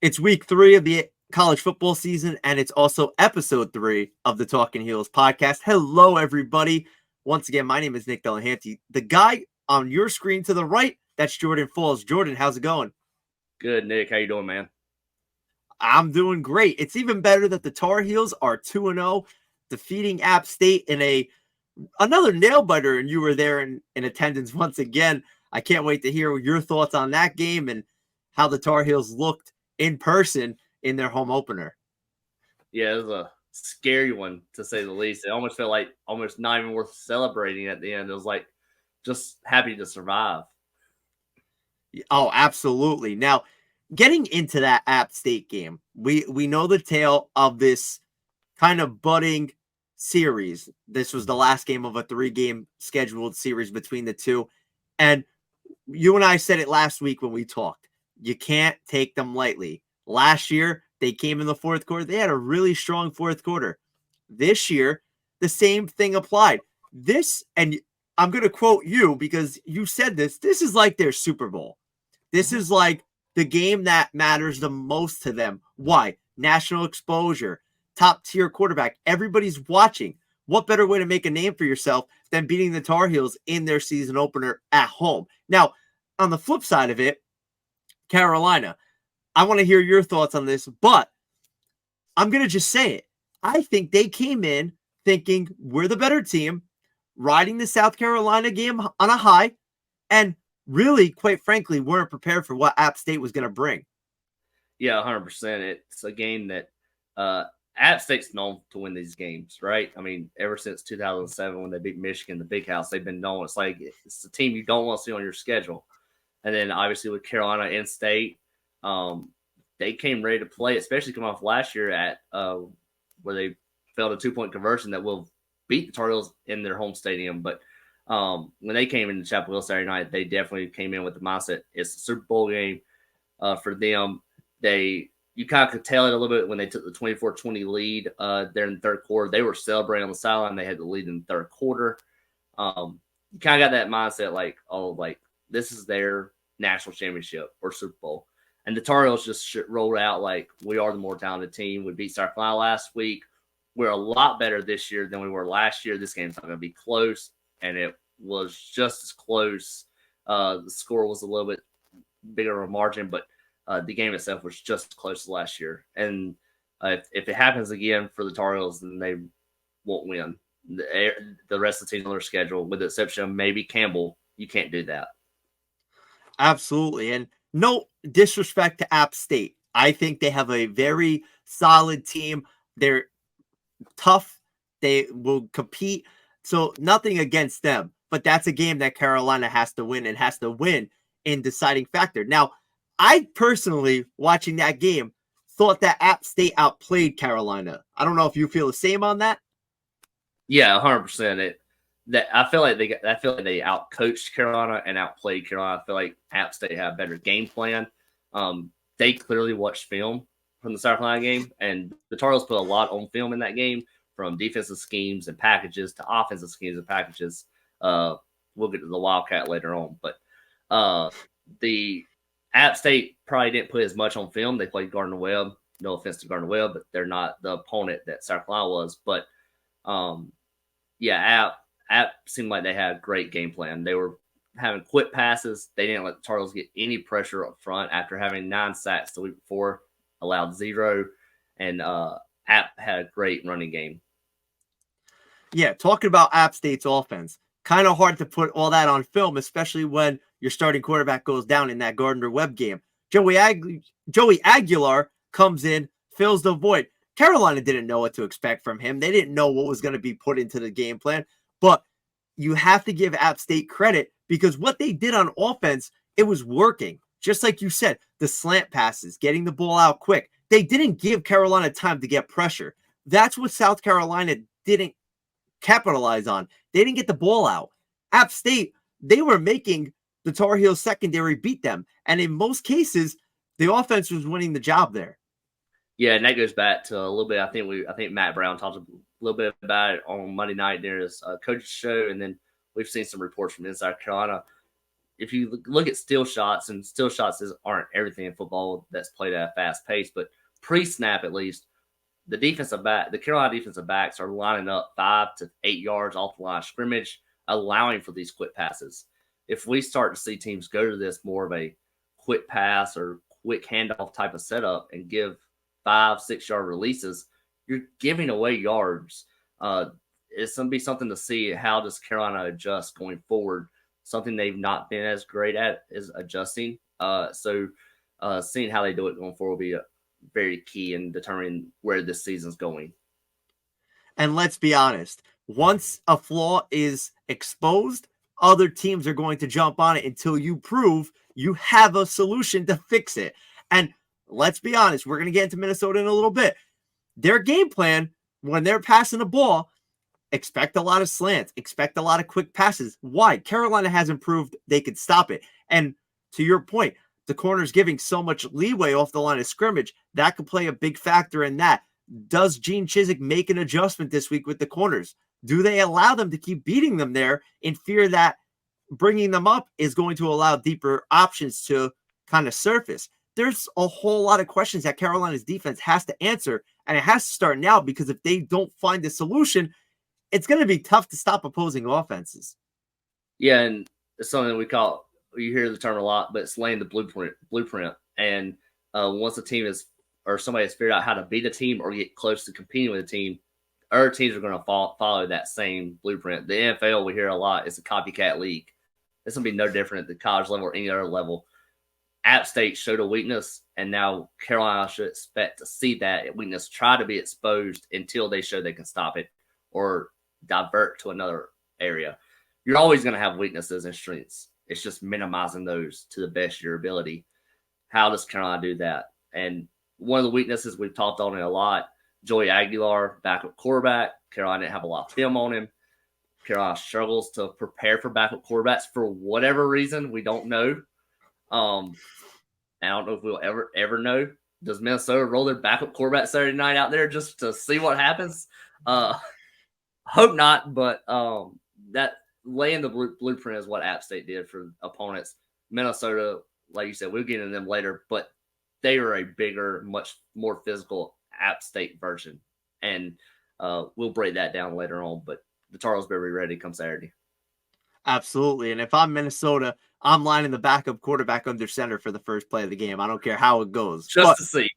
It's week 3 of the college football season, and it's also episode 3 of the Talkin Heels podcast. Hello, everybody. Once again, my name is Nick Delahanty. The guy on your screen to the right, that's Jordan Falls. Jordan, how's it going? Good, Nick. How you doing, man? I'm doing great. It's even better that the Tar Heels are 2-0, defeating App State in another nail-biter, and you were there in attendance once again. I can't wait to hear your thoughts on that game and how the Tar Heels looked in person in their home opener. Yeah, it was a scary one, to say the least. It almost felt like almost not even worth celebrating at the end. It was like just happy to survive. Oh, absolutely. Now, getting into that App State game, we know the tale of this kind of budding series. This was the last game of a 3-game scheduled series between the two. And you and I said it last week when we talked. You can't take them lightly. Last year, they came in the fourth quarter. They had a really strong fourth quarter. This year, the same thing applied. And I'm going to quote you because you said this is like their Super Bowl. This is like the game that matters the most to them. Why? National exposure, top-tier quarterback. Everybody's watching. What better way to make a name for yourself than beating the Tar Heels in their season opener at home? Now, on the flip side of it, Carolina, I want to hear your thoughts on this, but I'm going to just say it. I think they came in thinking we're the better team, riding the South Carolina game on a high, and really, quite frankly, weren't prepared for what App State was going to bring. Yeah, 100%. It's a game that App State's known to win these games, right? I mean, ever since 2007 when they beat Michigan, the Big House, they've been known. It's like it's the team you don't want to see on your schedule. And then obviously with Carolina in state, they came ready to play, especially coming off last year at where they failed a 2-point conversion that will beat the Tar Heels in their home stadium. But when they came into Chapel Hill Saturday night, they definitely came in with the mindset it's a Super Bowl game for them. You kind of could tell it a little bit when they took the 24-20 lead there in the third quarter. They were celebrating on the sideline. They had the lead in the third quarter. You kind of got that mindset like this is their national championship or Super Bowl. And the Tar Heels just rolled out like we are the more talented team. We beat South Carolina last week. We're a lot better this year than we were last year. This game's not going to be close, and it was just as close. The score was a little bit bigger of a margin, but the game itself was just as close as last year. And if it happens again for the Tar Heels, then they won't win. The rest of the team on their schedule, with the exception of maybe Campbell, you can't do that. Absolutely. And no disrespect to App State. I think they have a very solid team. They're tough. They will compete. So nothing against them. But that's a game that Carolina has to win and has to win in deciding factor. Now, I personally, watching that game, thought that App State outplayed Carolina. I don't know if you feel the same on that. Yeah, 100%. I feel like they outcoached Carolina and outplayed Carolina. I feel like App State had a better game plan. They clearly watched film from the South Carolina game, and the Tar Heels put a lot on film in that game, from defensive schemes and packages to offensive schemes and packages. We'll get to the Wildcat later on, but the App State probably didn't put as much on film. They played Gardner Webb. No offense to Gardner Webb, but they're not the opponent that South Carolina was. But App seemed like they had a great game plan. They were having quick passes. They didn't let the Tar Heels get any pressure up front after having 9 sacks the week before, allowed 0. And App had a great running game. Yeah, talking about App State's offense, kind of hard to put all that on film, especially when your starting quarterback goes down in that Gardner Webb game. Joey Aguilar comes in, fills the void. Carolina didn't know what to expect from him. They didn't know what was going to be put into the game plan. But you have to give App State credit because what they did on offense, it was working. Just like you said, the slant passes, getting the ball out quick. They didn't give Carolina time to get pressure. That's what South Carolina didn't capitalize on. They didn't get the ball out. App State, they were making the Tar Heels secondary beat them. And in most cases, the offense was winning the job there. Yeah, and that goes back to a little bit. I think Matt Brown talked a little bit about it on Monday night during his coach's show, and then we've seen some reports from inside Carolina. if you look at steal shots, and steal shots aren't everything in football that's played at a fast pace, but pre-snap at least, the Carolina defensive backs are lining up 5 to 8 yards off the line of scrimmage, allowing for these quick passes. If we start to see teams go to this more of a quick pass or quick handoff type of setup and give 5-6 yard releases, you're giving away yards. It's going to be something to see how does Carolina adjust going forward. Something they've not been as great at is adjusting. So seeing how they do it going forward will be very key in determining where this season's going. And let's be honest, once a flaw is exposed, other teams are going to jump on it until you prove you have a solution to fix it. And let's be honest, we're going to get into Minnesota in a little bit. Their game plan, when they're passing the ball, expect a lot of slants, expect a lot of quick passes. Why? Carolina hasn't proved they could stop it. And to your point, the corner's giving so much leeway off the line of scrimmage. That could play a big factor in that. Does Gene Chizik make an adjustment this week with the corners? Do they allow them to keep beating them there in fear that bringing them up is going to allow deeper options to kind of surface? There's a whole lot of questions that Carolina's defense has to answer, and it has to start now, because if they don't find a solution, it's going to be tough to stop opposing offenses. Yeah, and it's something you hear the term a lot, but it's laying the blueprint. And once a team or somebody has figured out how to beat a team or get close to competing with a team, other teams are going to follow that same blueprint. The NFL, we hear a lot, it's a copycat league. It's going to be no different at the college level or any other level. App State showed a weakness, and now Carolina should expect to see that weakness try to be exposed until they show they can stop it or divert to another area. You're always going to have weaknesses and strengths. It's just minimizing those to the best of your ability. How does Carolina do that? And one of the weaknesses we've talked on it a lot, Joey Aguilar, backup quarterback. Carolina didn't have a lot of film on him. Carolina struggles to prepare for backup quarterbacks for whatever reason. We don't know. I don't know if we'll ever know. Does Minnesota roll their backup quarterback Saturday night out there just to see what happens? Hope not, but that laying the blueprint is what App State did for opponents. Minnesota, like you said, we'll get into them later, but they are a bigger, much more physical App State version. And we'll break that down later on, but the Tar Heels better be ready come Saturday. Absolutely. And if I'm Minnesota, I'm lining the backup quarterback under center for the first play of the game. I don't care how it goes. To see.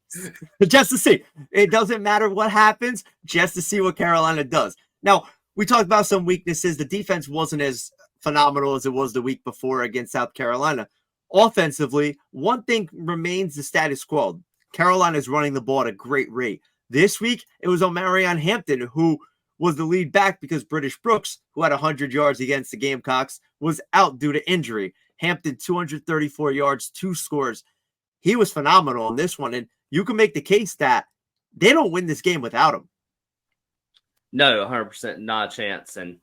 Just to see. It doesn't matter what happens, just to see what Carolina does. Now, we talked about some weaknesses. The defense wasn't as phenomenal as it was the week before against South Carolina. Offensively, one thing remains the status quo. Carolina is running the ball at a great rate. This week, it was Omarion Hampton who was the lead back because British Brooks, who had 100 yards against the Gamecocks, was out due to injury. Hampton, 234 yards, 2 scores. He was phenomenal in this one, and you can make the case that they don't win this game without him. No, 100% not a chance. And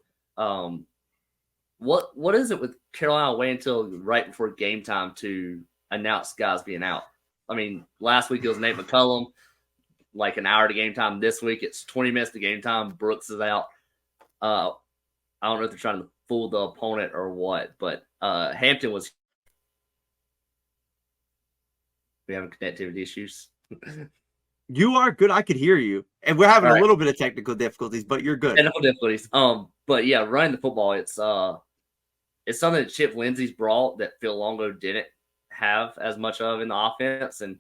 what is it with Carolina waiting until right before game time to announce guys being out? I mean, last week it was Nate McCullum, like an hour to game time. This week it's 20 minutes to game time. Brooks is out. I don't know if they're trying to fool the opponent or what, but Hampton was. We having connectivity issues. You are good. I could hear you. And we're having a little bit of technical difficulties, but you're good. Technical difficulties. But yeah, running the football, it's something that Chip Lindsey's brought that Phil Longo didn't have as much of in the offense. And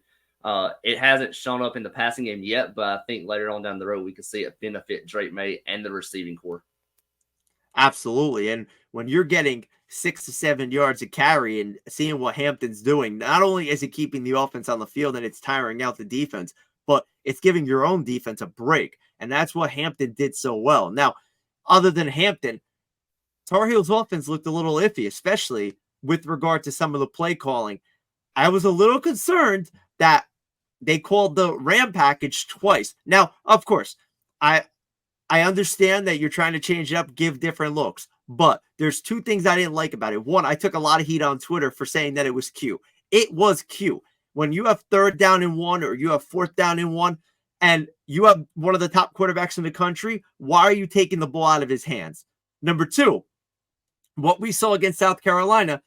it hasn't shown up in the passing game yet, but I think later on down the road we can see it benefit Drake May and the receiving core. Absolutely. And when you're getting 6 to 7 yards a carry and seeing what Hampton's doing, not only is it keeping the offense on the field and it's tiring out the defense, but it's giving your own defense a break. And that's what Hampton did so well. Now, other than Hampton, Tar Heels offense looked a little iffy, especially with regard to some of the play calling. I was a little concerned that they called the Ram package twice. Now, of course, I understand that you're trying to change it up, give different looks, but there's 2 things I didn't like about it. One, I took a lot of heat on Twitter for saying that it was Q. It was Q. When you have 3rd down and 1 or you have 4th down and 1 and you have one of the top quarterbacks in the country, why are you taking the ball out of his hands? Number 2, what we saw against South Carolina,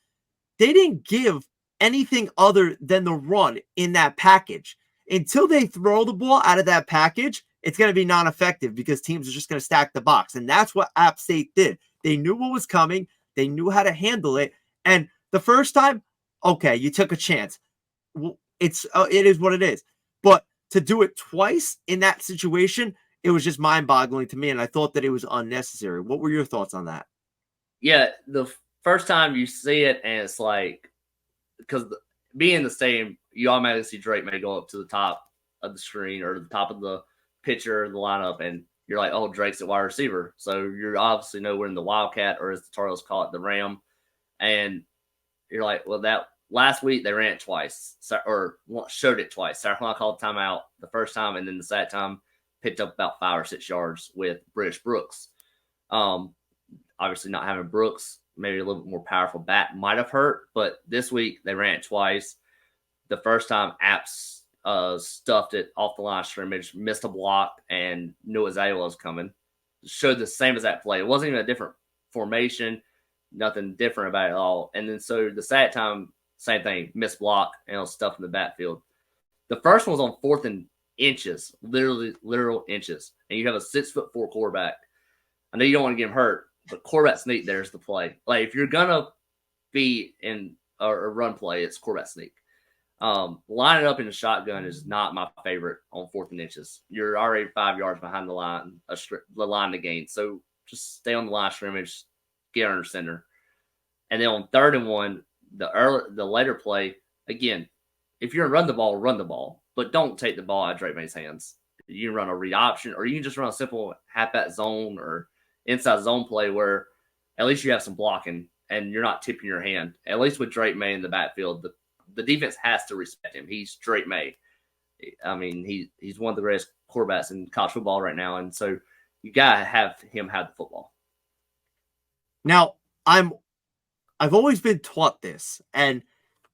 they didn't give anything other than the run in that package. Until they throw the ball out of that package, it's going to be non-effective because teams are just going to stack the box. And that's what App State did. They knew what was coming. They knew how to handle it. And the first time, okay, you took a chance. It is what it is. But to do it twice in that situation, it was just mind-boggling to me, and I thought that it was unnecessary. What were your thoughts on that? Yeah, the first time you see it, and it's like, because being in the stadium, you automatically see Drake May go up to the top of the screen or the top of the picture, the lineup, and you're like, oh, Drake's at wide receiver. So you obviously know we're in the Wildcat, or as the Tar Heels call it, the Ram. And you're like, well, that last week they ran it twice, or showed it twice. South Carolina called timeout the first time, and then the second time picked up about 5 or 6 yards with British Brooks. Obviously not having Brooks, maybe a little bit more powerful bat might have hurt, but this week they ran it twice. The first time, Apps stuffed it off the line of scrimmage, missed a block, and knew Azalea was coming. Showed the same as that play. It wasn't even a different formation, nothing different about it at all. And then so the second time, same thing, missed block, and it was stuffed in the backfield. The first one was on 4th and inches, literal inches, and you have a 6'4" quarterback. I know you don't want to get him hurt, but quarterback sneak, there's the play. Like, if you're gonna be in a run play, it's quarterback sneak. Lining up in a shotgun is not my favorite on 4th and inches. You're already 5 yards behind the line, the line to gain. So just stay on the line of scrimmage, get under center. And then on 3rd and 1, the later play, again, if you're going to run the ball, but don't take the ball out of Drake May's hands. You can run a read option, or you can just run a simple halfback zone or inside zone play where at least you have some blocking and you're not tipping your hand. At least with Drake May in the backfield, the defense has to respect him. He's Drake May. I mean, he's one of the greatest quarterbacks in college football right now, and so you gotta have him have the football. Now, I've always been taught this, and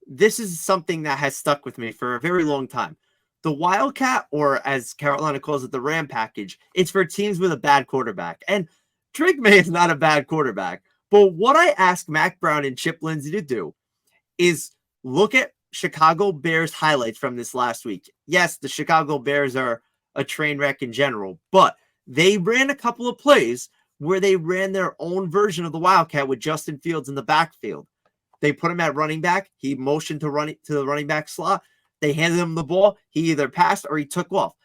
this is something that has stuck with me for a very long time. The Wildcat, or as Carolina calls it, the Ram package, it's for teams with a bad quarterback. And Drake May is not a bad quarterback. But what I ask Mac Brown and Chip Lindsey to do is look at Chicago Bears highlights from this last week. Yes, the Chicago Bears are a train wreck in general, but they ran a couple of plays where they ran their own version of the Wildcat with Justin Fields in the backfield. They put him at running back. He motioned to the running back slot. They handed him the ball. He either passed or he took off.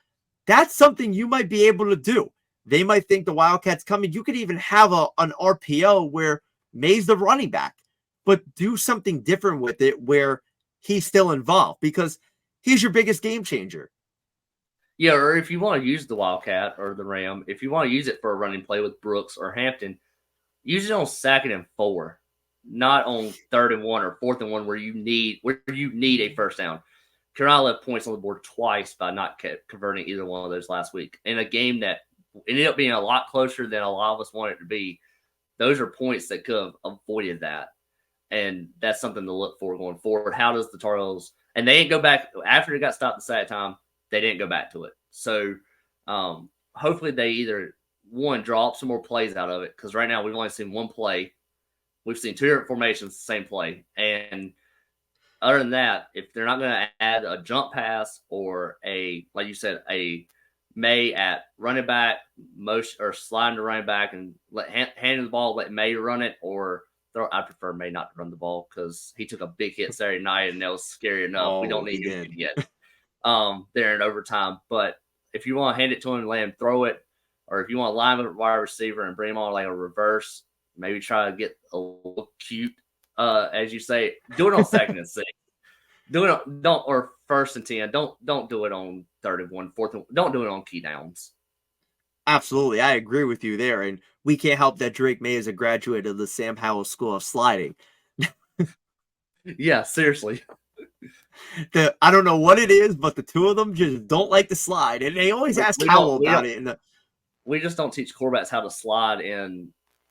That's something you might be able to do. They might think the Wildcat's coming. You could even have an RPO where May's the running back, but do something different with it where he's still involved because he's your biggest game changer. Yeah, or if you want to use the Wildcat or the Ram, if you want to use it for a running play with Brooks or Hampton, use it on 2nd and 4, not on 3rd and 1 or 4th and 1 where you need a first down. Carolina left points on the board twice by not converting either one of those last week. In a game that ended up being a lot closer than a lot of us wanted it to be, those are points that could have avoided that. And that's something to look for going forward. How does the Tar Heels – and they didn't go back – after it got stopped the second time, they didn't go back to it. So hopefully they either, one, draw up some more plays out of it, because right now we've only seen one play. We've seen 2 different formations, the same play. And other than that, if they're not going to add a jump pass or like you said, a May at running back, motion or sliding to running back and hand the ball, let May run it, or I prefer May not to run the ball because he took a big hit Saturday night and that was scary enough. We don't need him yet there in overtime. But if you want to hand it to him and let him throw it, or if you want to line up a wide receiver and bring him on like a reverse, maybe try to get a little cute. As you say, do it on 2nd and 6. Do it or 1st and 10. Don't do it on 3rd and 1, 4th and, don't do it on key downs. Absolutely, I agree with you there, and we can't help that Drake May is a graduate of the Sam Howell School of Sliding. Yeah, seriously. I don't know what it is, but the two of them just don't like to slide, and they always ask Howell about it. We just don't teach quarterbacks how to slide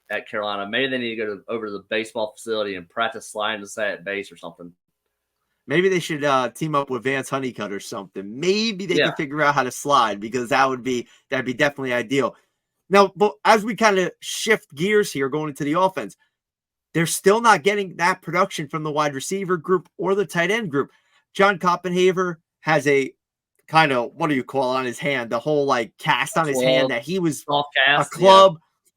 at Carolina. Maybe they need to go over to the baseball facility and practice sliding to say at base or something. Maybe they should team up with Vance Honeycutt or something. Maybe they can figure out how to slide, because that'd be definitely ideal. Now, but as we kind of shift gears here, going into the offense, they're still not getting that production from the wide receiver group or the tight end group. John Koppenhaver has a kind of, what do you call it, on his hand, the whole like cast on his hand that he was soft cast,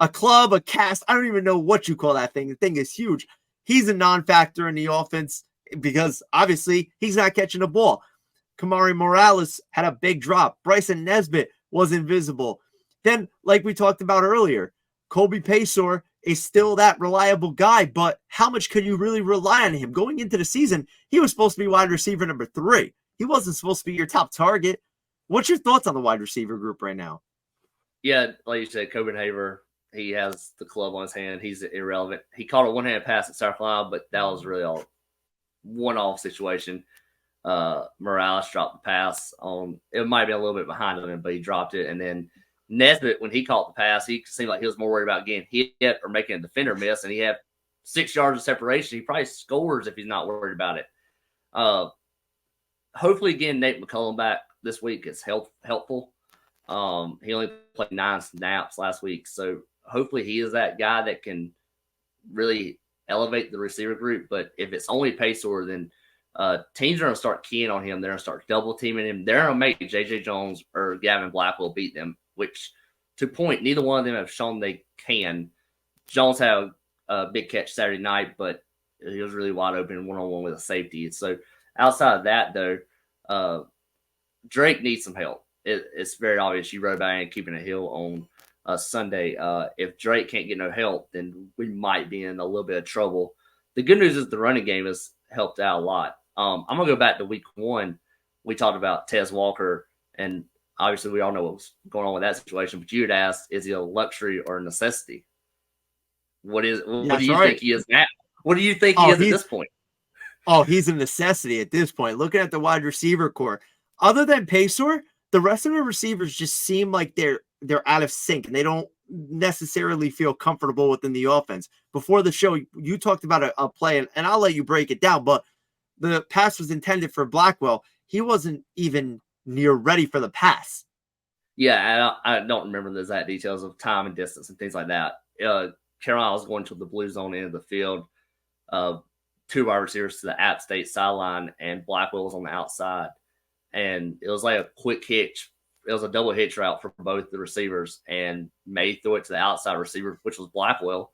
a cast. I don't even know what you call that thing. The thing is huge. He's a non-factor in the offense because obviously he's not catching the ball. Kamari Morales had a big drop. Bryson Nesbitt was invisible. Then, like we talked about earlier, Kobe Paysour is still that reliable guy, but how much could you really rely on him? Going into the season, he was supposed to be wide receiver number 3. He wasn't supposed to be your top target. What's your thoughts on the wide receiver group right now? Yeah, like you said, Copenhaver, he has the club on his hand. He's irrelevant. He caught a one-handed pass at South Carolina, but that was really a one-off situation. Morales dropped the pass on. It might be a little bit behind him, but he dropped it. And then Nesbitt, when he caught the pass, he seemed like he was more worried about getting hit or making a defender miss, and he had 6 yards of separation. He probably scores if he's not worried about it. Hopefully, getting Nate McCullum back this week is helpful. He only played 9 snaps last week, so hopefully he is that guy that can really elevate the receiver group. But if it's only Paysour, then teams are going to start keying on him. They're going to start double teaming him. They're going to make J.J. Jones or Gavin Blackwell beat them, which, to point, neither one of them have shown they can. Jones had a big catch Saturday night, but he was really wide open one-on-one with a safety. So outside of that, though, Drake needs some help. It's very obvious. You wrote about it keeping a hill on Sunday. If Drake can't get no help, then we might be in a little bit of trouble. The good news is the running game has helped out a lot. I'm going to go back to week 1. We talked about Tez Walker, and obviously we all know what was going on with that situation, but you had asked, is he a luxury or a necessity? What do you think he is now? What do you think he is at this point? Oh, he's a necessity at this point. Looking at the wide receiver core, other than Paysour, the rest of the receivers just seem like they're out of sync and they don't necessarily feel comfortable within the offense. Before the show, you talked about a play, and I'll let you break it down, but the pass was intended for Blackwell. He wasn't even near ready for the pass. Yeah, I don't remember the exact details of time and distance and things like that. Carolina was going to the blue zone end of the field. 2 wide receivers to the App State sideline, and Blackwell was on the outside. And it was like a quick hitch. It was a double hitch route for both the receivers, and May threw it to the outside receiver, which was Blackwell.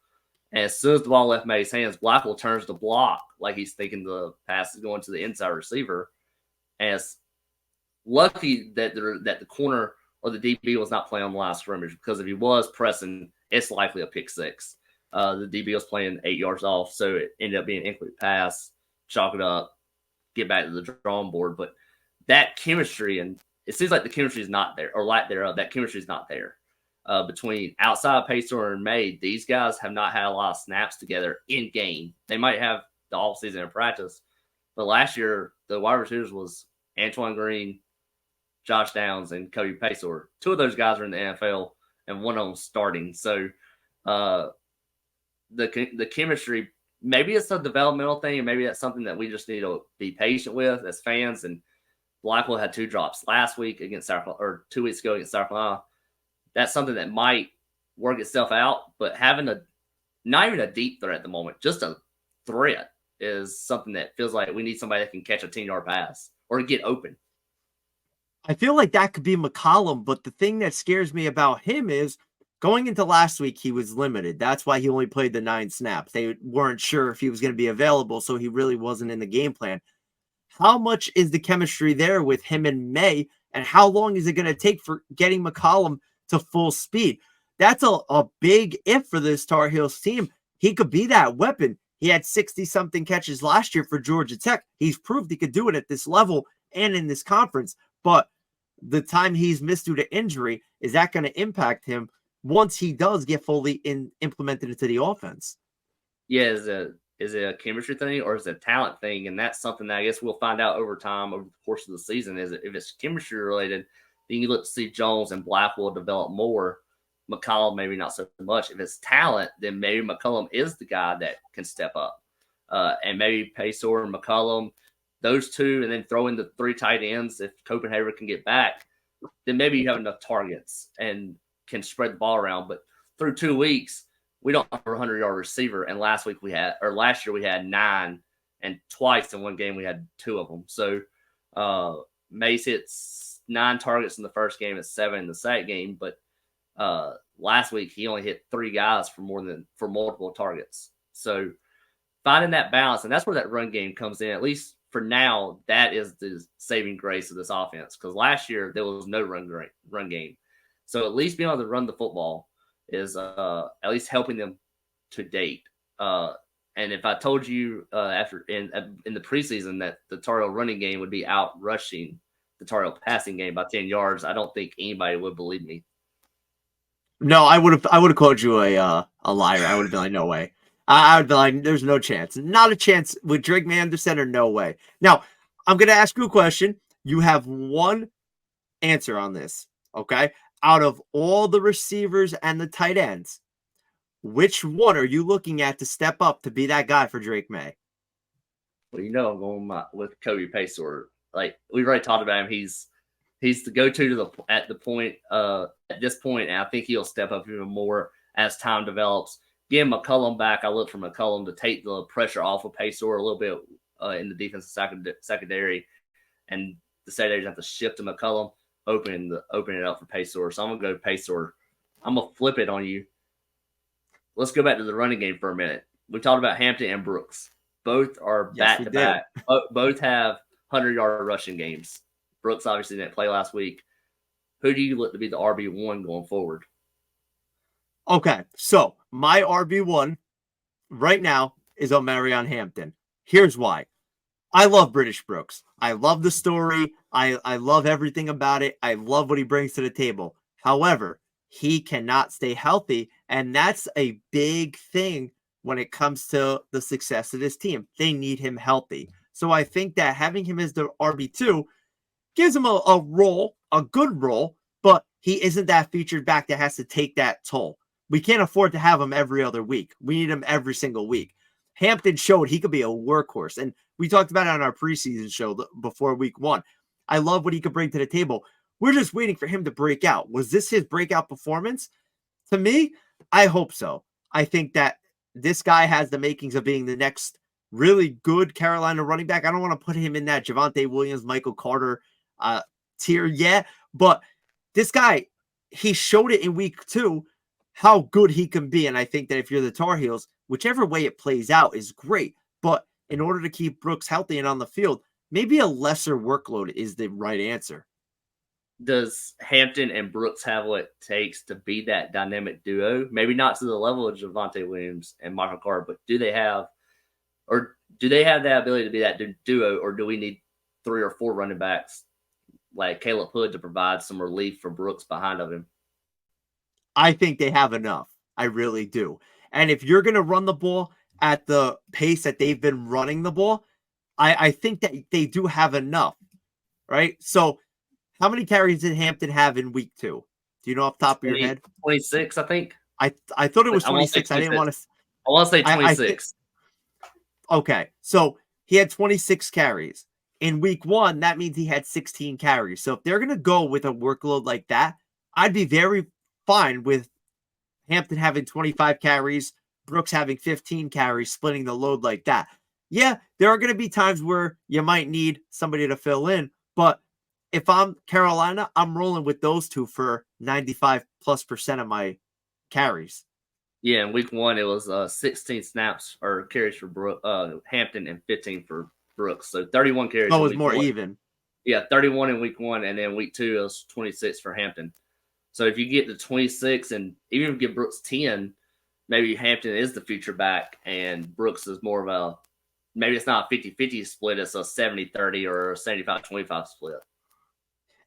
And as soon as the ball left May's hands, Blackwell turns to block like he's thinking the pass is going to the inside receiver. And it's lucky that the corner or the DB was not playing on the line of scrimmage, because if he was pressing, it's likely a pick 6. The DB was playing 8 yards off, so it ended up being an incomplete pass, chalk it up, get back to the drawing board. But that chemistry, and it seems like the chemistry is not there, or lack thereof, that chemistry is not there. Between outside Paysour and May, these guys have not had a lot of snaps together in game. They might have the offseason in practice, but last year the wide receivers was Antoine Green, Josh Downs, and Cody Paysour. 2 of those guys are in the NFL, and one of them starting. So the chemistry, maybe it's a developmental thing, and maybe that's something that we just need to be patient with as fans. And Blackwell had 2 drops last week against South Carolina, or 2 weeks ago against South Carolina. That's something that might work itself out, but having not even a deep threat at the moment, just a threat, is something that feels like we need somebody that can catch a 10-yard pass or get open. I feel like that could be McCollum, but the thing that scares me about him is going into last week, he was limited. That's why he only played the 9 snaps. They weren't sure if he was going to be available, so he really wasn't in the game plan. How much is the chemistry there with him and May, and how long is it going to take for getting McCollum to full speed? That's a big if for this Tar Heels team. He could be that weapon. He had 60-something catches last year for Georgia Tech. He's proved he could do it at this level and in this conference. But the time he's missed due to injury, is that going to impact him once he does get fully implemented into the offense? Yeah, is it a chemistry thing or is it a talent thing? And that's something that I guess we'll find out over time, over the course of the season. If it's chemistry related, then you look to see Jones and Blackwell develop more. McCollum maybe not so much. If it's talent, then maybe McCollum is the guy that can step up. And maybe Paysour and McCollum, those 2, and then throw in the 3 tight ends. If Copenhagen can get back, then maybe you have enough targets and can spread the ball around. But through 2 weeks, we don't have a 100-yard receiver. And last year we had 9, and twice in one game we had 2 of them. So Mace hits 9 targets in the first game and 7 in the second game, but last week he only hit 3 guys for multiple targets. So finding that balance, and that's where that run game comes in. At least for now, that is the saving grace of this offense. Because last year there was no run game. So at least being able to run the football is at least helping them to date. And if I told you after in the preseason that the Tar Heel running game would be out rushing the Tar Heel passing game by 10 yards, I don't think anybody would believe me. No, I would have called you a liar. I would have been like, no way. I would be like, there's no chance. Not a chance with Drake May under center, no way. Now, I'm going to ask you a question. You have one answer on this, okay? Out of all the receivers and the tight ends, which one are you looking at to step up to be that guy for Drake May? Well, I'm going with Kobe Paysor. Like, we've already talked about him. He's the go-to at this point, and I think he'll step up even more as time develops. Getting McCullum back, I look for McCullum to take the pressure off of Paysor a little bit in the defensive secondary, and the secondaries have to shift to McCullum, open it up for Paysor. So I'm gonna go Paysor. I'm gonna flip it on you. Let's go back to the running game for a minute. We talked about Hampton and Brooks. Both are back to back. Both have 100-yard rushing games. Brooks obviously didn't play last week. Who do you look to be the RB1 going forward? Okay, so my RB1 right now is Omarion Hampton. Here's why. I love British Brooks. I love the story. I love everything about it. I love what he brings to the table. However, he cannot stay healthy, and that's a big thing when it comes to the success of this team. They need him healthy. So I think that having him as the RB2 gives him a role, a good role, but he isn't that featured back that has to take that toll. We can't afford to have him every other week. We need him every single week. Hampton showed he could be a workhorse, and we talked about it on our preseason show before week 1. I love what he could bring to the table. We're just waiting for him to break out. Was this his breakout performance? To me, I hope so. I think that this guy has the makings of being the next really good Carolina running back. I don't want to put him in that Javonte Williams, Michael Carter tier yet, but this guy, he showed it in week 2 how good he can be. And I think that if you're the Tar Heels, whichever way it plays out is great. But in order to keep Brooks healthy and on the field, maybe a lesser workload is the right answer. Does Hampton and Brooks have what it takes to be that dynamic duo? Maybe not to the level of Javonte Williams and Michael Carter, but do they have that ability to be that duo, or do we need 3 or 4 running backs like Caleb Hood to provide some relief for Brooks behind of him? I think they have enough. I really do. And if you're going to run the ball at the pace that they've been running the ball, I think that they do have enough, right? So how many carries did Hampton have in week 2? Do you know off the top of your head? 26, I think. I thought it was 26. I didn't want to. I want to say 26. Okay. So he had 26 carries. In week 1, that means he had 16 carries. So if they're going to go with a workload like that, I'd be very fine with Hampton having 25 carries, Brooks having 15 carries, splitting the load like that. Yeah, there are going to be times where you might need somebody to fill in, but if I'm Carolina, I'm rolling with those two for 95+% of my carries. Yeah, in week 1, it was 16 snaps or carries for Hampton and 15 for Brooks. So 31 carries. Oh, it was more even. Yeah, 31 in week 1, and then week 2, it was 26 for Hampton. So if you get to 26 and even if you give Brooks 10, maybe Hampton is the future back and Brooks is more of a, maybe it's not a 50-50 split, it's a 70-30 or a 75-25 split.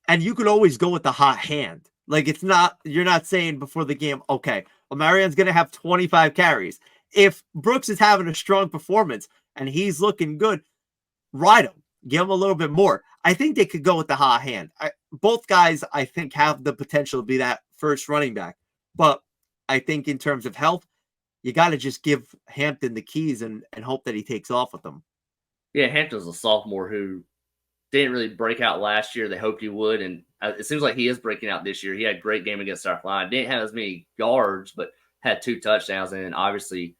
And you could always go with the hot hand. Like, it's not, you're not saying before the game, okay, well, Marion's going to have 25 carries. If Brooks is having a strong performance and he's looking good, ride him. Give him a little bit more. I think they could go with the hot hand. Both guys, I think, have the potential to be that first running back. But I think in terms of health, you got to just give Hampton the keys and hope that he takes off with them. Yeah, Hampton's a sophomore who didn't really break out last year. They hoped he would, and it seems like he is breaking out this year. He had a great game against South Carolina. Didn't have as many yards, but had 2 touchdowns, and then obviously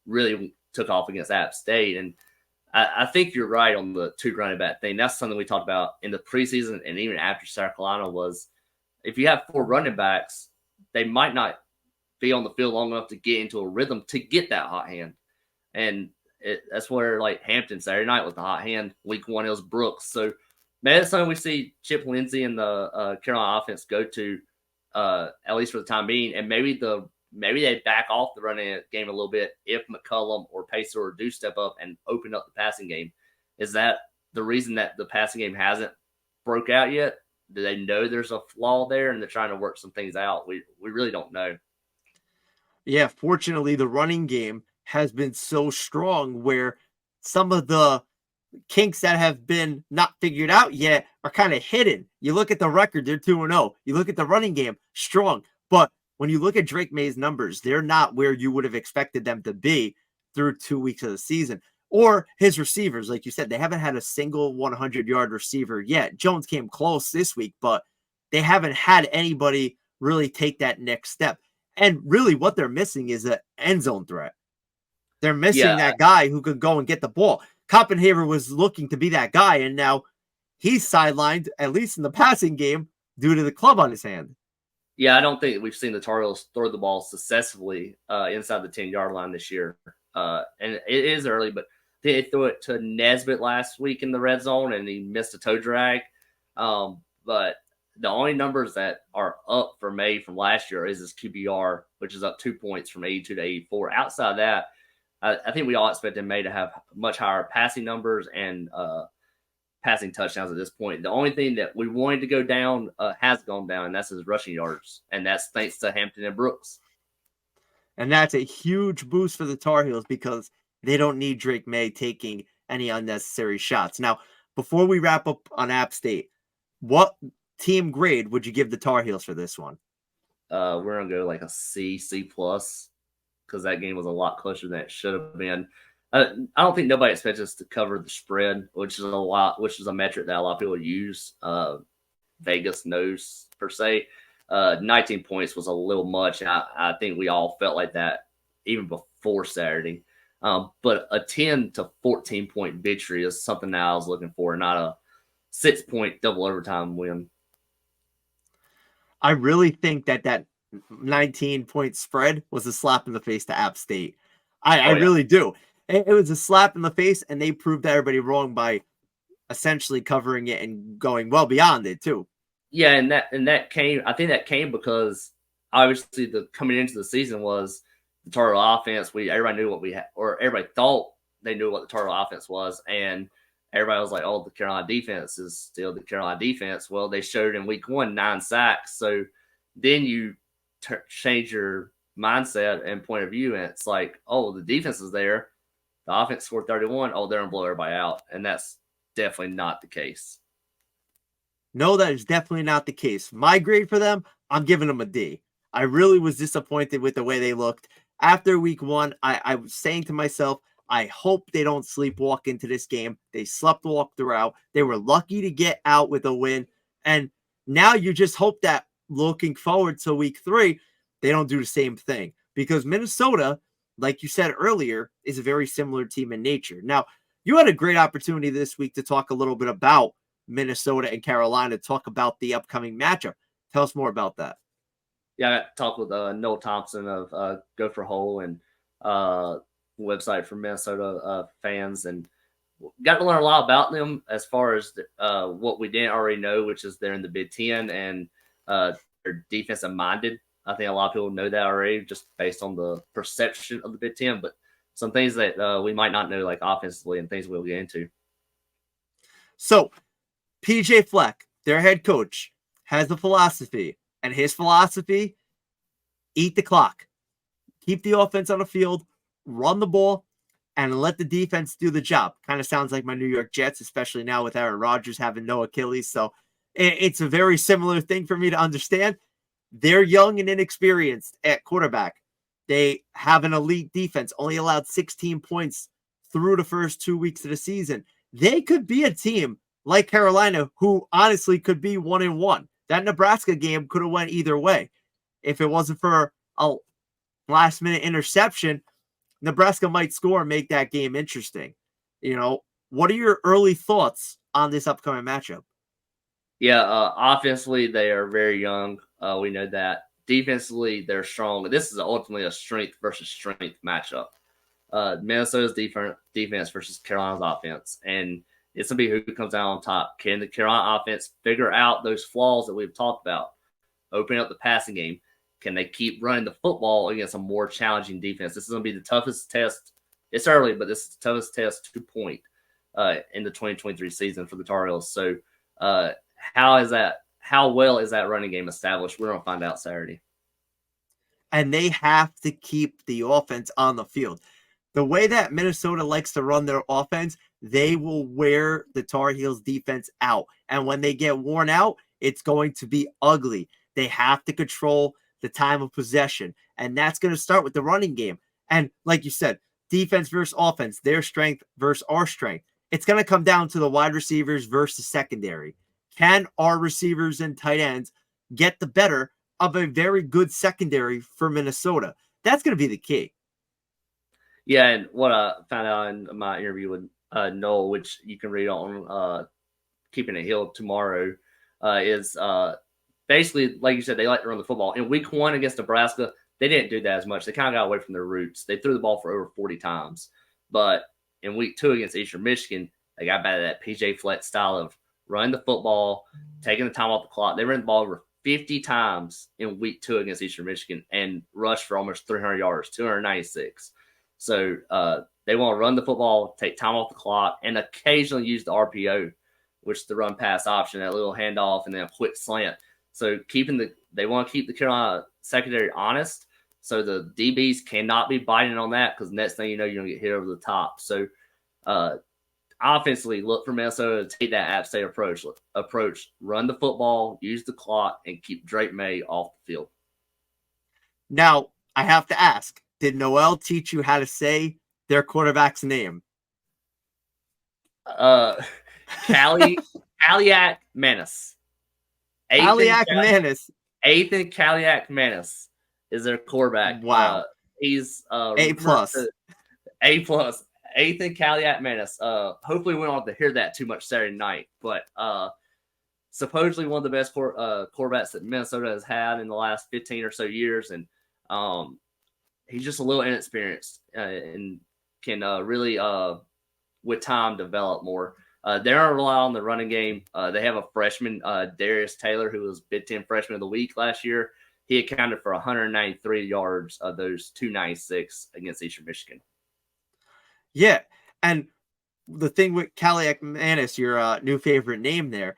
really took off against App State. And I think you're right on the 2 running back thing. That's something we talked about in the preseason and even after South Carolina was if you have 4 running backs, they might not be on the field long enough to get into a rhythm to get that hot hand. And that's where like Hampton Saturday night was the hot hand. Week 1 it was Brooks. So maybe that's something we see Chip Lindsey and the Carolina offense go to at least for the time being. And maybe they back off the running game a little bit if McCullum or Pacer do step up and open up the passing game. Is that the reason that the passing game hasn't broke out yet? Do they know there's a flaw there and they're trying to work some things out? We really don't know. Yeah, fortunately, the running game has been so strong where some of the kinks that have been not figured out yet are kind of hidden. You look at the record, they're 2-0. You look at the running game, strong. But when you look at Drake May's numbers, they're not where you would have expected them to be through 2 weeks of the season. Or his receivers, like you said, they haven't had a single 100-yard receiver yet. Jones came close this week, but they haven't had anybody really take that next step. And really what they're missing is an end zone threat. They're missing that guy who could go and get the ball. Copenhaver was looking to be that guy, and now he's sidelined, at least in the passing game, due to the club on his hand. Yeah, I don't think we've seen the Tar Heels throw the ball successfully inside the 10-yard line this year. And it is early, but they threw it to Nesbitt last week in the red zone, and he missed a toe drag. But the only numbers that are up for May from last year is his QBR, which is up 2 points from 82 to 84. Outside of that, I think we all expected May to have much higher passing numbers and passing touchdowns at this point. The only thing that we wanted to go down has gone down, and that's his rushing yards. And that's thanks to Hampton and Brooks. And that's a huge boost for the Tar Heels because they don't need Drake May taking any unnecessary shots. Now, before we wrap up on App State, what team grade would you give the Tar Heels for this one? We're going to go like a C+, because that game was a lot closer than it should have been. I don't think nobody expects us to cover the spread, which is a metric that a lot of people use. Vegas knows per se. 19 points was a little much, and I think we all felt like that even before Saturday. But a 10 to 14 point victory is something that I was looking for, not a 6 point double overtime win. I really think that 19 point spread was a slap in the face to App State. I really do. It was a slap in the face, and they proved everybody wrong by essentially covering it and going well beyond it too. Yeah, and that came because obviously the coming into the season was the Tar Heel offense. Everybody knew what we had, or everybody thought they knew what the Tar Heel offense was, and everybody was like, "Oh, the Carolina defense is still the Carolina defense." Well, they showed in week 1 9 sacks, so then you change your mindset and point of view, and it's like, "Oh, the defense is there. The offense scored 31. Oh, they're gonna blow everybody out," and that's definitely not the case. No, that is definitely not the case. My grade for them, I'm giving them a D. I really was disappointed with the way they looked. After week 1, I was saying to myself, I hope they don't sleepwalk into this game. They sleptwalked throughout. They were lucky to get out with a win. And now you just hope that looking forward to week 3, they don't do the same thing. Because Minnesota, like you said earlier, is a very similar team in nature. Now, you had a great opportunity this week to talk a little bit about Minnesota and Carolina, talk about the upcoming matchup. Tell us more about that. Yeah, I got to talk with Noel Thompson of Go for Whole and website for Minnesota fans, and got to learn a lot about them as far as what we didn't already know, which is they're in the Big Ten and they're defensive minded. I think a lot of people know that already just based on the perception of the Big Ten, but some things that we might not know, like offensively and things we'll get into. So PJ Fleck, their head coach, has a philosophy, and his philosophy, eat the clock. Keep the offense on the field, run the ball, and let the defense do the job. Kind of sounds like my New York Jets, especially now with Aaron Rodgers having no Achilles. So it's a very similar thing for me to understand. They're young and inexperienced at quarterback. They have an elite defense, only allowed 16 points through the first 2 weeks of the season. They could be a team like Carolina, who honestly could be 1-1. That Nebraska game could have went either way. If it wasn't for a last minute interception, Nebraska might score and make that game interesting. What are your early thoughts on this upcoming matchup? Yeah, offensively, they are very young. We know that. Defensively, they're strong. This is ultimately a strength versus strength matchup. Minnesota's defense versus Carolina's offense. And it's going to be who comes out on top. Can the Carolina offense figure out those flaws that we've talked about? Open up the passing game. Can they keep running the football against a more challenging defense? This is going to be the toughest test. It's early, but this is the toughest test to point in the 2023 season for the Tar Heels. So how well is that running game established? We're going to find out Saturday. And they have to keep the offense on the field. The way that Minnesota likes to run their offense, they will wear the Tar Heels defense out. And when they get worn out, it's going to be ugly. They have to control the time of possession. And that's going to start with the running game. And like you said, defense versus offense, their strength versus our strength. It's going to come down to the wide receivers versus secondary. Can our receivers and tight ends get the better of a very good secondary for Minnesota? That's going to be the key. Yeah, and what I found out in my interview with Noel, which you can read on Keeping It Healed tomorrow, is basically, like you said, they like to run the football. In week 1 against Nebraska, they didn't do that as much. They kind of got away from their roots. They threw the ball for over 40 times. But in week 2 against Eastern Michigan, they got back to that PJ Fleck style of running the football, taking the time off the clock. They ran the ball over 50 times in week 2 against Eastern Michigan and rushed for almost 300 yards, 296. So they want to run the football, take time off the clock, and occasionally use the RPO, which is the run pass option, that little handoff, and then a quick slant. So they want to keep the Carolina secondary honest, so the DBs cannot be biting on that, because next thing you know, you're going to get hit over the top. So offensively, look for Minnesota to take that App State approach, run the football, use the clock, and keep Drake May off the field. Now, I have to ask, did Noel teach you how to say their quarterback's name? Kaliak Manis. Kaliak Manis. Ethan Kaliak Manis is their quarterback. Wow. He's A+. A+. Ethan Kaliak Manis. Hopefully we don't have to hear that too much Saturday night, but supposedly one of the best quarterbacks that Minnesota has had in the last 15 or so years, and he's just a little inexperienced and can really, with time, develop more. They don't rely on the running game. They have a freshman, Darius Taylor, who was Big Ten Freshman of the Week last year. He accounted for 193 yards of those 296 against Eastern Michigan. Yeah, and the thing with Kaliak Manis, your new favorite name there,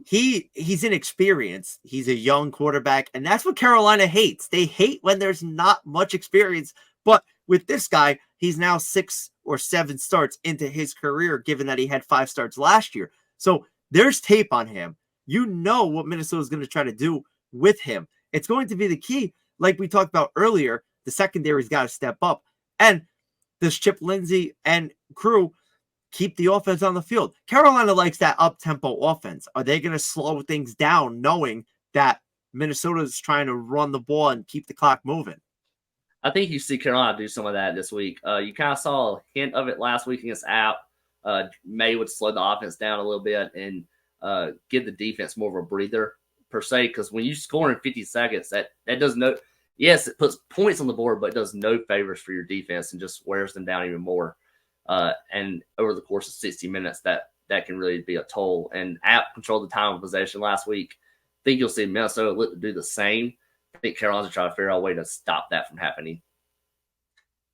he's inexperienced. He's a young quarterback, and that's what Carolina hates. They hate when there's not much experience. But with this guy, he's now 6 or 7 starts into his career, given that he had 5 starts last year. So there's tape on him. You know what Minnesota is going to try to do with him. It's going to be the key. Like we talked about earlier, the secondary's got to step up. And this Chip Lindsey and crew keep the offense on the field. Carolina likes that up-tempo offense. Are they going to slow things down knowing that Minnesota is trying to run the ball and keep the clock moving? I think you see Carolina do some of that this week. You kind of saw a hint of it last week against App. May would slow the offense down a little bit and give the defense more of a breather, per se, because when you score in 50 seconds, that does no – yes, it puts points on the board, but it does no favors for your defense and just wears them down even more. And over the course of 60 minutes, that can really be a toll. And App controlled the time of possession last week. I think you'll see Minnesota look to do the same. I think Carolina's trying to figure out a way to stop that from happening.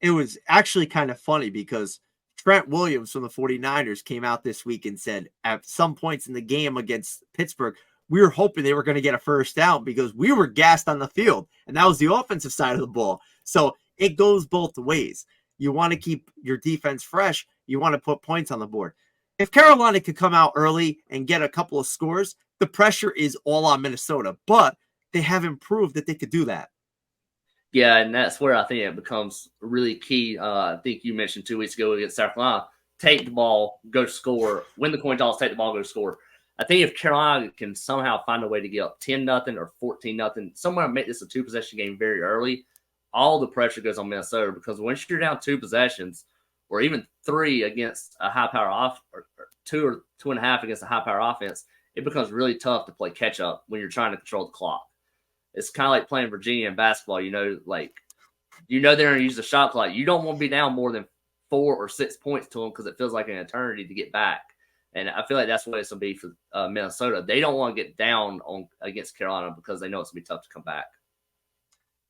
It was actually kind of funny because Trent Williams from the 49ers came out this week and said at some points in the game against Pittsburgh, we were hoping they were going to get a first down because we were gassed on the field. And that was the offensive side of the ball. So it goes both ways. You want to keep your defense fresh. You want to put points on the board. If Carolina could come out early and get a couple of scores, the pressure is all on Minnesota. But they haven't proved that they could do that. Yeah, and that's where I think it becomes really key. I think you mentioned 2 weeks ago against South Carolina, take the ball, go score, win the coin toss, take the ball, go score. I think if Carolina can somehow find a way to get up 10-0 or 14-0, somewhere make this a 2-possession game very early, all the pressure goes on Minnesota because once you're down 2 possessions or even 3 against a high power off or 2 or 2.5 against a high power offense, it becomes really tough to play catch up when you're trying to control the clock. It's kind of like playing Virginia in basketball. They're going to use the shot clock. You don't want to be down more than 4 or 6 points to them because it feels like an eternity to get back. And I feel like that's what it's going to be for Minnesota. They don't want to get down against Carolina because they know it's going to be tough to come back.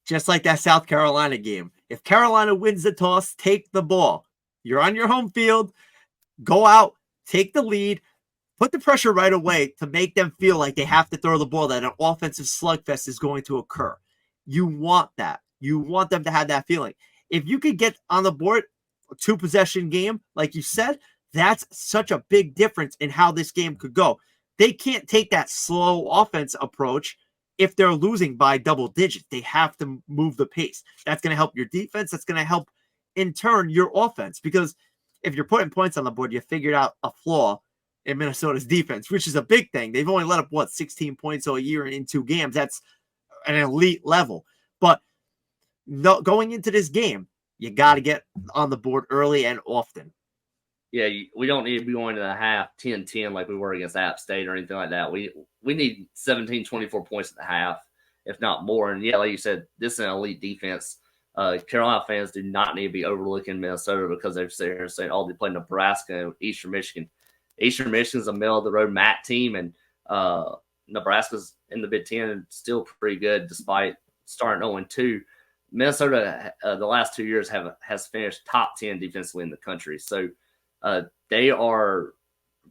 Just like that South Carolina game. If Carolina wins the toss, take the ball. You're on your home field. Go out, take the lead, put the pressure right away to make them feel like they have to throw the ball, that an offensive slugfest is going to occur. You want that. You want them to have that feeling. If you could get on the board a 2-possession game, like you said, that's such a big difference in how this game could go. They can't take that slow offense approach if they're losing by double digits. They have to move the pace. That's going to help your defense. That's going to help, in turn, your offense. Because if you're putting points on the board, you figured out a flaw in Minnesota's defense, which is a big thing. They've only let up, 16 points a year in 2 games. That's an elite level. But going into this game, you got to get on the board early and often. Yeah, we don't need to be going to the half 10-10 like we were against App State or anything like that. We need 17, 24 points at the half, if not more. And, yeah, like you said, this is an elite defense. Carolina fans do not need to be overlooking Minnesota because they're sitting here saying, oh, they play Nebraska and Eastern Michigan. Eastern Michigan's a middle-of-the-road MAC team, and Nebraska's in the Big Ten and still pretty good despite starting 0-2. Minnesota, the last 2 years, has finished top 10 defensively in the country. So they are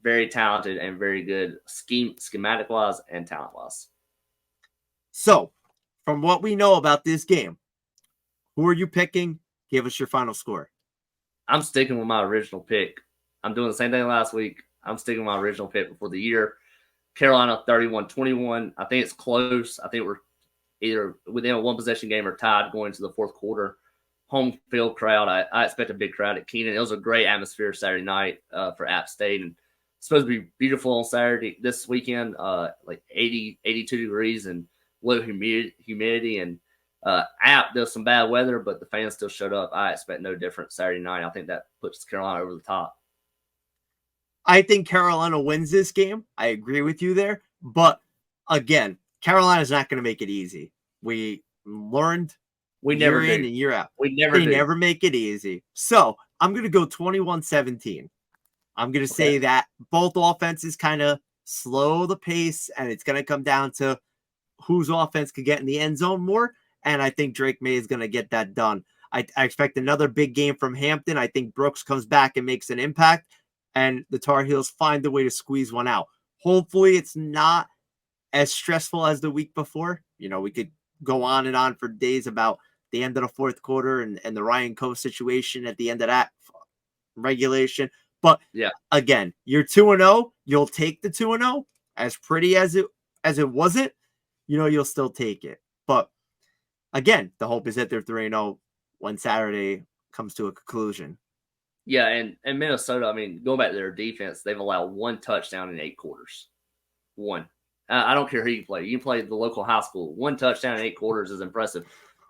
very talented and very good schematic-wise and talent-wise. So, from what we know about this game, who are you picking? Give us your final score. I'm sticking with my original pick. I'm doing the same thing last week. I'm sticking with my original pick before the year. Carolina 31-21. I think it's close. I think we're either within a 1-possession game or tied going into the fourth quarter. Home field crowd. I expect a big crowd at Keenan. It was a great atmosphere Saturday night for App State, and it's supposed to be beautiful on Saturday this weekend, like 80, 82 degrees and low humidity. And App does some bad weather, but the fans still showed up. I expect no different Saturday night. I think that puts Carolina over the top. I think Carolina wins this game. I agree with you there. But again, Carolina's not going to make it easy. We learned year in and year out. They never make it easy. So I'm going to go 21-17. I'm going to say that both offenses kind of slow the pace, and it's going to come down to whose offense could get in the end zone more. And I think Drake May is going to get that done. I expect another big game from Hampton. I think Brooks comes back and makes an impact, and the Tar Heels find a way to squeeze one out. Hopefully it's not as stressful as the week before. We could go on and on for days about the end of the fourth quarter and the Ryan Coe situation at the end of that regulation. But yeah, again, you're 2-0. You'll take the 2-0. As pretty as it wasn't, you'll still take it. But again, the hope is that they're 3-0 when Saturday comes to a conclusion. Yeah, and Minnesota, I mean, going back to their defense, they've allowed 1 touchdown in 8 quarters. 1. I don't care who you play. You can play the local high school. 1 touchdown in 8 quarters is impressive.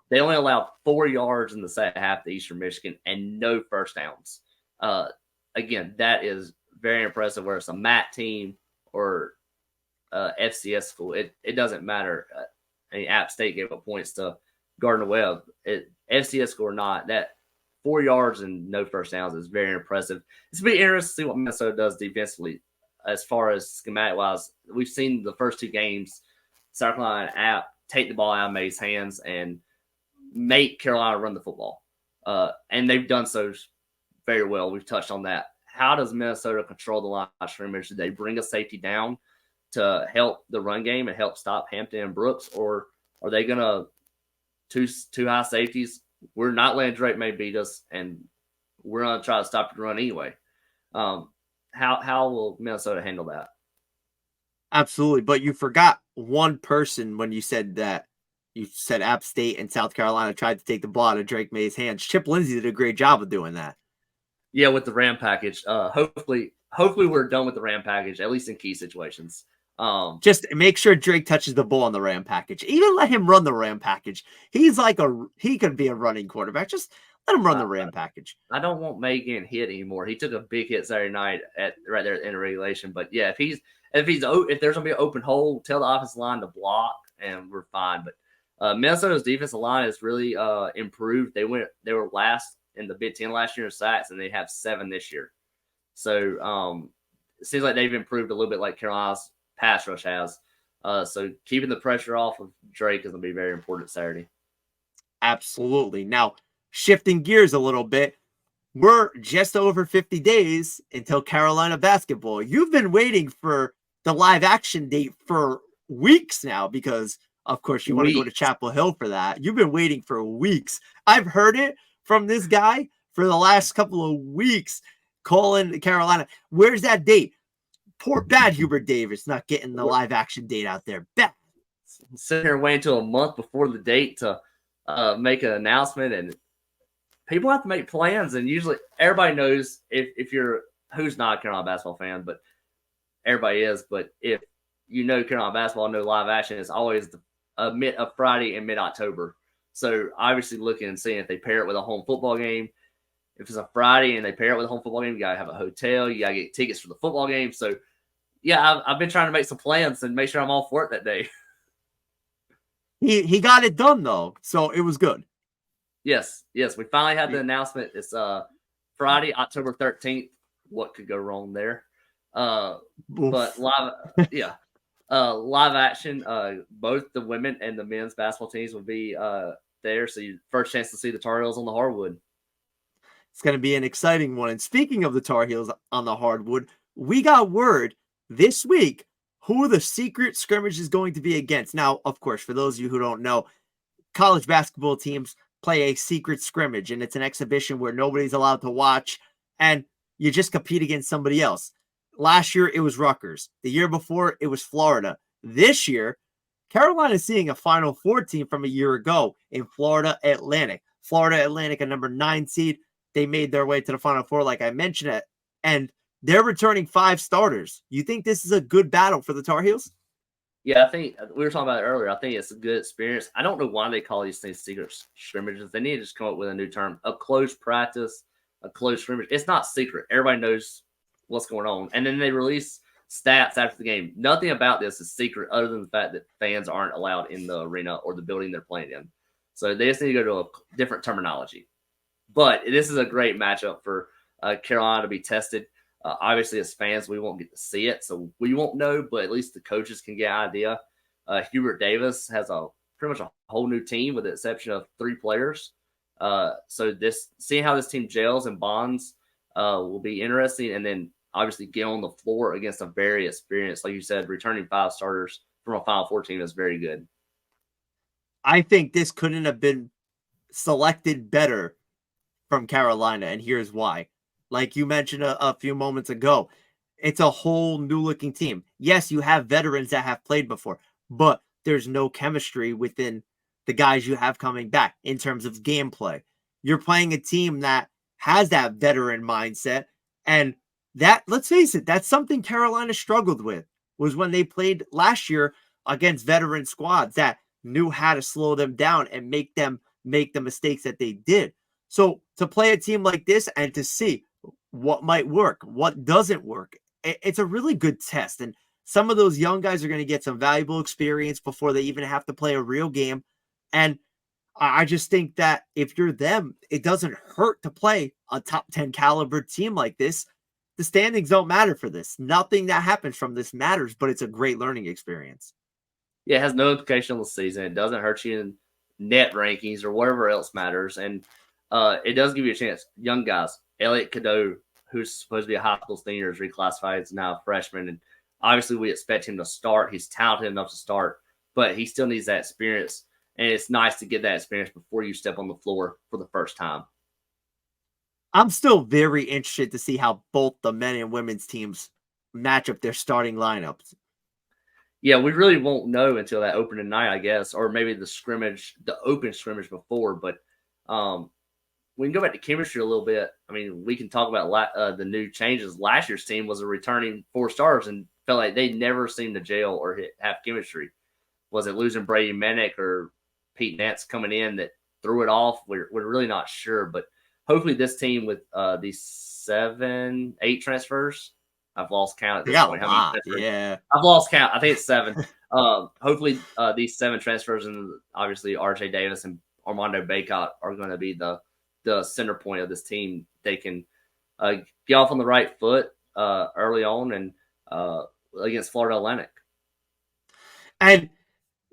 They only allowed 4 yards in the second half to Eastern Michigan and no first downs. Again, that is very impressive, whether it's a MAC team or FCS school. It doesn't matter. App State gave up points to Gardner-Webb. FCS school or not, that 4 yards and no first downs is very impressive. It's going to be interesting to see what Minnesota does defensively as far as schematic-wise. We've seen the first 2 games, South Carolina and App take the ball out of May's hands and make Carolina run the football. And they've done so very well. We've touched on that. How does Minnesota control the line of scrimmage? Do they bring a safety down to help the run game and help stop Hampton and Brooks? Or are they going to two high safeties? We're not letting Drake May beat us, and we're going to try to stop the run anyway. How will Minnesota handle that? Absolutely. But you forgot one person when you said that. You said App State and South Carolina tried to take the ball out of Drake May's hands. Chip Lindsey did a great job of doing that. Yeah, with the Ram package. Hopefully we're done with the Ram package, at least in key situations. Just make sure Drake touches the ball on the ram package. Even let him run the ram package. He could be a running quarterback. Just let him run the ram package. I don't want May getting hit anymore. He took a big hit Saturday night right there at the end of regulation. But yeah, if there's gonna be an open hole, tell the offensive line to block, and we're fine. But Minnesota's defensive line has really improved. They were last in the Big Ten last year in sacks, and they have 7 this year. So it seems like they've improved a little bit, like Carolina's pass rush has. So keeping the pressure off of Drake is going to be very important Saturday. Absolutely. Now, shifting gears a little bit, we're just over 50 days until Carolina basketball. You've been waiting for the live action date for weeks now because, of course, you want to go to Chapel Hill for that. You've been waiting for weeks. I've heard it from this guy for the last couple of weeks calling Carolina. Where's that date? Poor bad Hubert Davis not getting the live action date out there. Bad. Sitting here waiting until a month before the date to make an announcement, and people have to make plans. And usually, everybody knows if you're who's not a Carolina basketball fan, but everybody is. But if you know Carolina basketball, know live action is always a Friday in mid-October. So obviously, looking and seeing if they pair it with a home football game. If it's a Friday and they pair it with a home football game, you gotta have a hotel. You gotta get tickets for the football game. So, yeah, I've been trying to make some plans and make sure I'm all for it that day. He got it done though, so it was good. Yes, we finally had the announcement. It's Friday, October 13th. What could go wrong there? But live, live action. Both the women and the men's basketball teams will be there. So you first chance to see the Tar Heels on the hardwood. It's going to be an exciting one. And speaking of the Tar Heels on the hardwood, we got word this week who the secret scrimmage is going to be against. Now, of course, for those of you who don't know, college basketball teams play a secret scrimmage, and it's an exhibition where nobody's allowed to watch, and you just compete against somebody else. Last year, it was Rutgers. The year before, it was Florida. This year, Carolina is seeing a Final Four team from a year ago in Florida Atlantic. Florida Atlantic, a number 9 seed. They made their way to the Final Four, like I mentioned it, and they're returning 5 starters. You think this is a good battle for the Tar Heels? Yeah, I think we were talking about it earlier. I think it's a good experience. I don't know why they call these things secret scrimmages. They need to just come up with a new term, a closed practice, a closed scrimmage. It's not secret. Everybody knows what's going on. And then they release stats after the game. Nothing about this is secret other than the fact that fans aren't allowed in the arena or the building they're playing in. So they just need to go to a different terminology. But this is a great matchup for Carolina to be tested. Obviously, as fans, we won't get to see it, so we won't know, but at least the coaches can get an idea. Hubert Davis has pretty much a whole new team with the exception of 3 players. So seeing how this team gels and bonds will be interesting. And then obviously get on the floor against a very experienced, like you said, returning 5 starters from a Final Four team is very good. I think this couldn't have been selected better from Carolina, and here's why. Like you mentioned a few moments ago, it's a whole new looking team. Yes, you have veterans that have played before, but there's no chemistry within the guys you have coming back in terms of gameplay. You're playing a team that has that veteran mindset, and that, let's face it, that's something Carolina struggled with, was when they played last year against veteran squads that knew how to slow them down and make them make the mistakes that they did. So to play a team like this and to see what might work, what doesn't work, it's a really good test. And some of those young guys are going to get some valuable experience before they even have to play a real game. And I just think that if you're them, it doesn't hurt to play a top 10 caliber team like this. The standings don't matter for this. Nothing that happens from this matters, but it's a great learning experience. Yeah, it has no implication on the season. It doesn't hurt you in net rankings or whatever else matters. And it does give you a chance. Young guys, Elliot Cadeau, who's supposed to be a high school senior, is reclassified as now a freshman. And obviously we expect him to start. He's talented enough to start, but he still needs that experience. And it's nice to get that experience before you step on the floor for the first time. I'm still very interested to see how both the men and women's teams match up their starting lineups. Yeah, we really won't know until that opening night, I guess, or maybe the open scrimmage before. But we can go back to chemistry a little bit. I mean, we can talk about the new changes. Last year's team was a returning 4 stars and felt like they never seemed to gel or have chemistry. Was it losing Brady Manick or Pete Nance coming in that threw it off? We're really not sure. But hopefully this team with these 7, 8 transfers, I've lost count at this point. How many transfers? Yeah. I've lost count. I think it's 7. Hopefully these 7 transfers, and obviously RJ Davis and Armando Bacot are going to be the center point of this team. They can get off on the right foot early on and against Florida Atlantic. And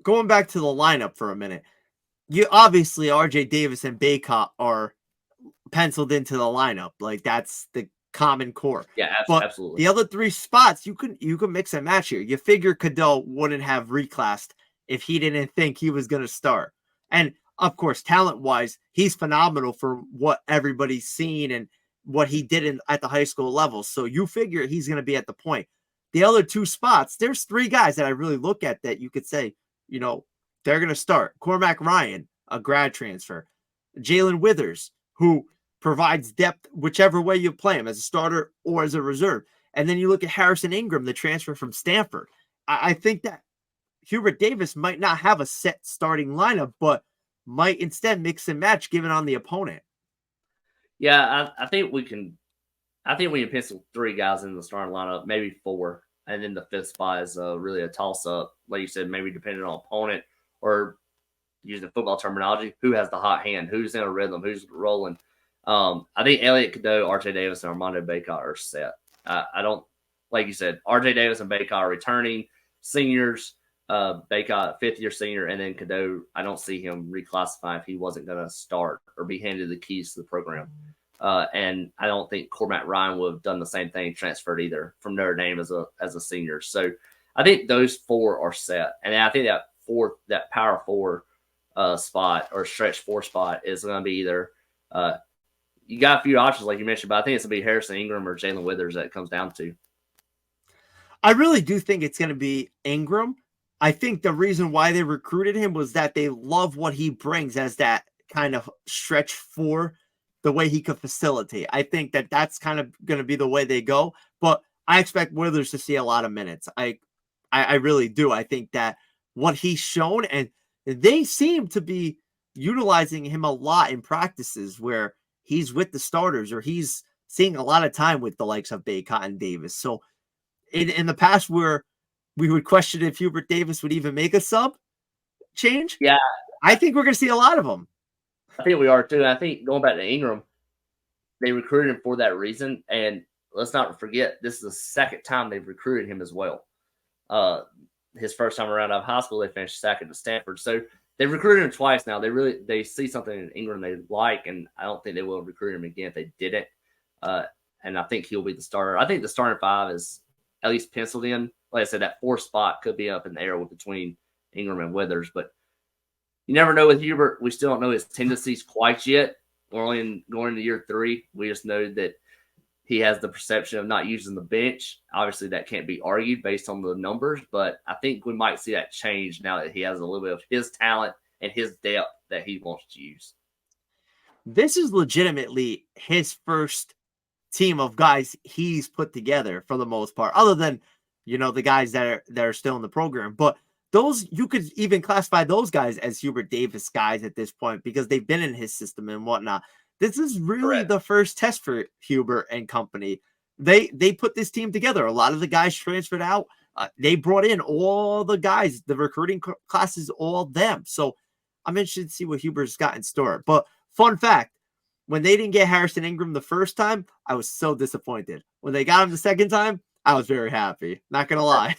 going back to the lineup for a minute, you obviously RJ Davis and Bacot are penciled into the lineup. Like that's the common core. Yeah, but absolutely. The other 3 spots you can mix and match here. You figure Cadeau wouldn't have reclassed if he didn't think he was going to start. And of course, talent-wise, he's phenomenal for what everybody's seen and what he did at the high school level. So you figure he's going to be at the point. The other 2 spots, there's 3 guys that I really look at that you could say, you know, they're going to start. Cormac Ryan, a grad transfer. Jalen Withers, who provides depth whichever way you play him, as a starter or as a reserve. And then you look at Harrison Ingram, the transfer from Stanford. I think that Hubert Davis might not have a set starting lineup, but might instead mix and match given on the opponent. Yeah, I think we can pencil 3 guys in the starting lineup, maybe 4. And then the 5th spot is really a toss-up. Like you said, maybe depending on opponent or using football terminology, who has the hot hand, who's in a rhythm, who's rolling. I think Elliot Cadeau, RJ Davis, and Armando Bacot are set. I don't, like you said, RJ Davis and Bacot are returning seniors. Bacot, 5th-year senior, and then Cadeau, I don't see him reclassifying if he wasn't going to start or be handed the keys to the program. And I don't think Cormac Ryan would have done the same thing, transferred either from Notre Dame as a senior. So I think those 4 are set. And I think that power 4 spot or stretch 4 spot is going to be either you got a few options like you mentioned, but I think it's going to be Harrison Ingram or Jalen Withers that it comes down to. I really do think it's going to be Ingram. I think the reason why they recruited him was that they love what he brings as that kind of stretch 4, the way he could facilitate. I think that that's kind of going to be the way they go, but I expect Withers to see a lot of minutes. I really do. I think that what he's shown, and they seem to be utilizing him a lot in practices where he's with the starters or he's seeing a lot of time with the likes of Bacot and Davis. So in the past where we would question if Hubert Davis would even make a sub change. Yeah. I think we're going to see a lot of them. I think we are too. I think going back to Ingram, they recruited him for that reason. And let's not forget, this is the 2nd time they've recruited him as well. His first time around out of high school, they finished 2nd at Stanford. So they've recruited him twice now. They see something in Ingram they like, and I don't think they will recruit him again if they didn't. And I think he'll be the starter. I think the starting 5 is at least penciled in. Like I said, that 4th spot could be up in the air between Ingram and Withers, but you never know with Hubert. We still don't know his tendencies quite yet. We're only going into year 3. We just know that he has the perception of not using the bench. Obviously, that can't be argued based on the numbers, but I think we might see that change now that he has a little bit of his talent and his depth that he wants to use. This is legitimately his first team of guys he's put together for the most part, other than, you know, the guys that are still in the program. But those, you could even classify those guys as Hubert Davis guys at this point because they've been in his system and whatnot. This is really the first test for Hubert and company. They put this team together. A lot of the guys transferred out. They brought in all the guys, the recruiting classes, all them. So I'm interested to see what Hubert's got in store. But fun fact, when they didn't get Harrison Ingram the first time, I was so disappointed. When they got him the second time, I was very happy. Not going to lie.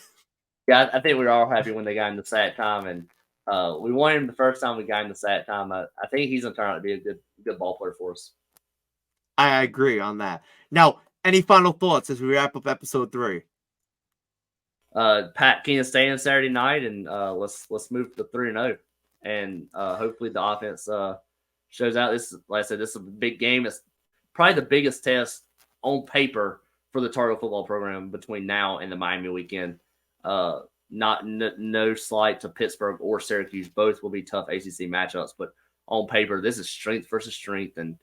Yeah, I think we were all happy when they got him the second time. And we wanted him the first time, we got him the second time. I think he's going to turn out to be a good ball player for us. I agree on that. Now, any final thoughts as we wrap up episode 3? Pat Kansas State on Saturday night, and let's move to 3-0, and hopefully the offense shows out. This, like I said, this is a big game. It's probably the biggest test on paper for the Tar Heel football program between now and the Miami weekend. No slight to Pittsburgh or Syracuse. Both will be tough ACC matchups, but on paper, this is strength versus strength, and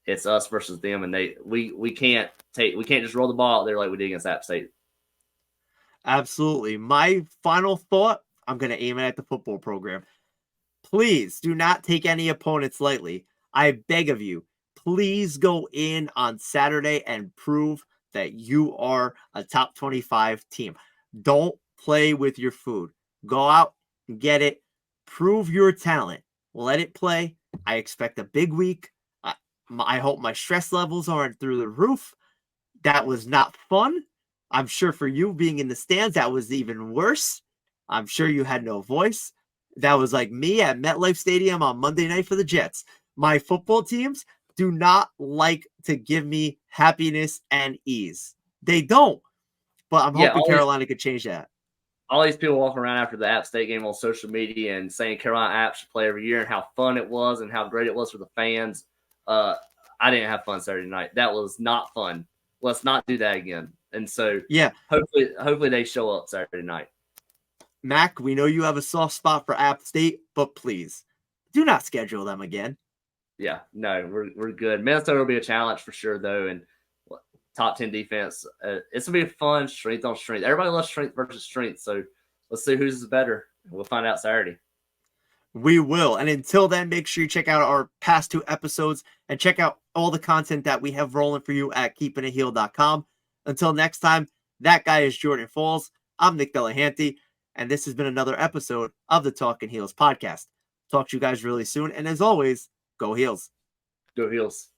it's us versus them. And we can't just roll the ball out there like we did against App State. Absolutely. My final thought, I'm going to aim it at the football program. Please do not take any opponents lightly. I beg of you, please go in on Saturday and prove that you are a top 25 team. Don't play with your food. Go out and get it. Prove your talent. Let it play. I expect a big week. I hope my stress levels aren't through the roof. That was not fun. I'm sure for you being in the stands, that was even worse. I'm sure you had no voice. That was like me at MetLife Stadium on Monday night for the Jets. My football teams do not like to give me happiness and ease. They don't. But I'm Yeah, hoping Carolina could change that. all these people walking around after the App State game on social media and saying Carolina App should play every year and how fun it was and how great it was for the fans. I didn't have fun Saturday night. That was not fun. Let's not do that again. And so, Yeah, hopefully they show up Saturday night. Mac, we know you have a soft spot for App State, but please do not schedule them again. Yeah, no, we're good. Minnesota will be a challenge for sure, though, and top 10 defense. It's gonna be fun, strength on strength. Everybody loves strength versus strength, so let's see who's better. We'll find out Saturday. We will. And until then, make sure you check out our past 2 episodes and check out all the content that we have rolling for you at keepingitheel.com. Until next time, that guy is Jordan Falls. I'm Nick Delahanty, and this has been another episode of the Talkin Heels podcast. Talk to you guys really soon. And as always, go Heels. Go Heels.